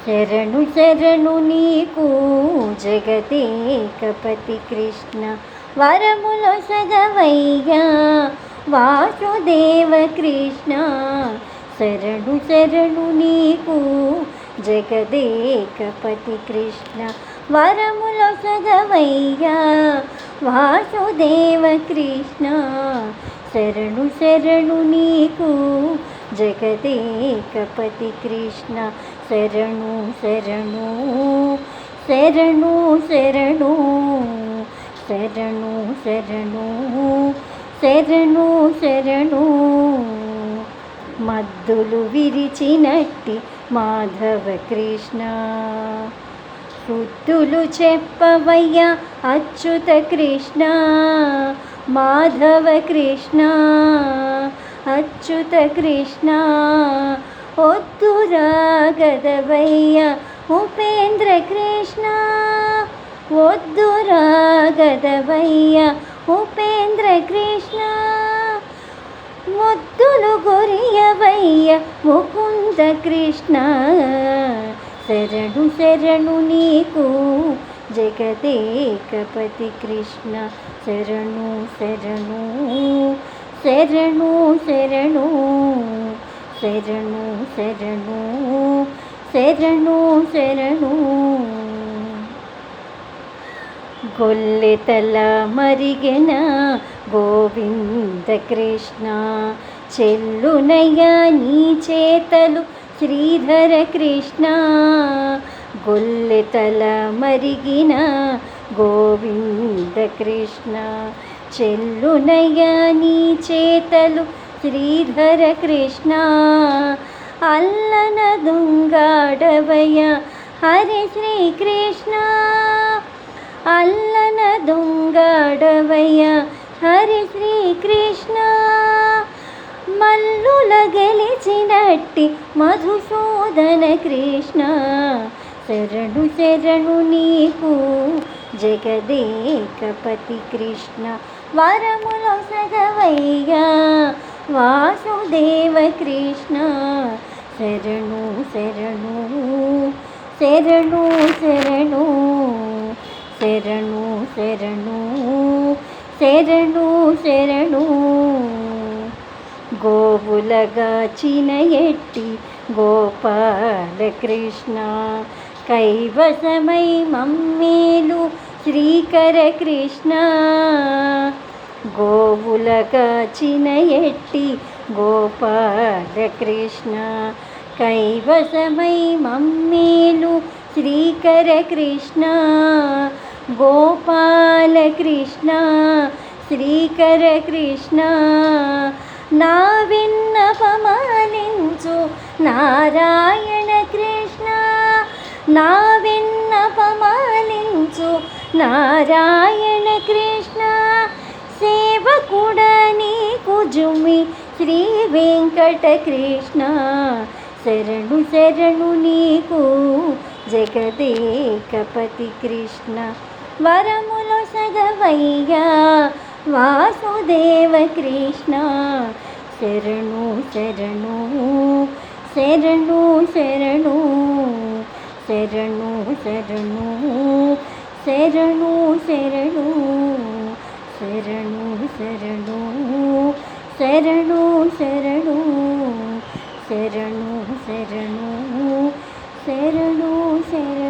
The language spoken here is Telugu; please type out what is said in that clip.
శరణు శరణు నీకు జగదేకపతి కృష్ణ, వరములొసగవయ్యా వాసుదేవ కృష్ణ. శరణు శరణు నీకు జగదేకపతి కృష్ణ, వరములొసగవయ్యా వాసుదేవ కృష్ణ. శరణు శరణు నీకు జగదేకపతి కృష్ణ. శరణు శరణు శరణు శరణు శరణు శరణు శరణు శరణు. మద్దులు విరిచినట్టి మాధవ కృష్ణ, శుద్ధులు చెప్పవయ్యా అచ్యుత కృష్ణ. మాధవ కృష్ణ అచ్యుత కృష్ణ, ఒద్దురాగదవయ్య ఉపేంద్ర కృష్ణ. ఒద్దురాగదవయ్య ఉపేంద్ర కృష్ణ, ముద్దులు గొరియవయ్య ముకుంద కృష్ణ. శరణు శరణు నీకు జగదేకపతి కృష్ణ. శరణు శరణు శరణు శరణు శరణు శరణు శరణు శరణు. గొల్లెతల మరిగెన గోవింద కృష్ణ, చెల్లునయ్యా నీ చేతలు శ్రీధర కృష్ణ. గొల్లెతల మరిగిన గోవింద కృష్ణ, చెల్లునయ్యా నీ చేతలు శ్రీధర కృష్ణ. అల్లన దుంగాడవయ్య హరి శ్రీకృష్ణ. అల్లన దుంగాడవయ్య హరి శ్రీకృష్ణ, మల్లుల గెలిచినట్టి మధుసూదన కృష్ణ. శరణు శరణు నీకు జగదేకపతి కృష్ణ, వరములొసగవయ్యా వాసుదేవ కృష్ణ. శరణు శరణు శరణు శరణు శరణు శరణు శరణు శరణు. గోవులగాచిన ఎట్టి గోపాల కృష్ణ, కైవసమై మమ్మేలు శ్రీకర కృష్ణ. గోవులగాచిన ఎట్టి గోపాల కృష్ణ, కైవసమై మమ్మేలు శ్రీకర కృష్ణ. గోపాల కృష్ణ శ్రీకర కృష్ణ, నా విన్నపమాలించు నారాయణ కృష్ణ. నా విన్నపమాలించు నారాయణ కృష్ణ, సేవకుడ నీకు జుమి శ్రీ వెంకట కృష్ణ. శరణు శరణు నీకు జగదేకపతి కృష్ణ, వరములొసగవయ్యా వాసుదేవ కృష్ణ. శరణు శరణు శరణు శరణు శరణు శరణు శరణు శరణు శరణు శరణు శరణు శరణు శరణు శరణు శరణు శరణు.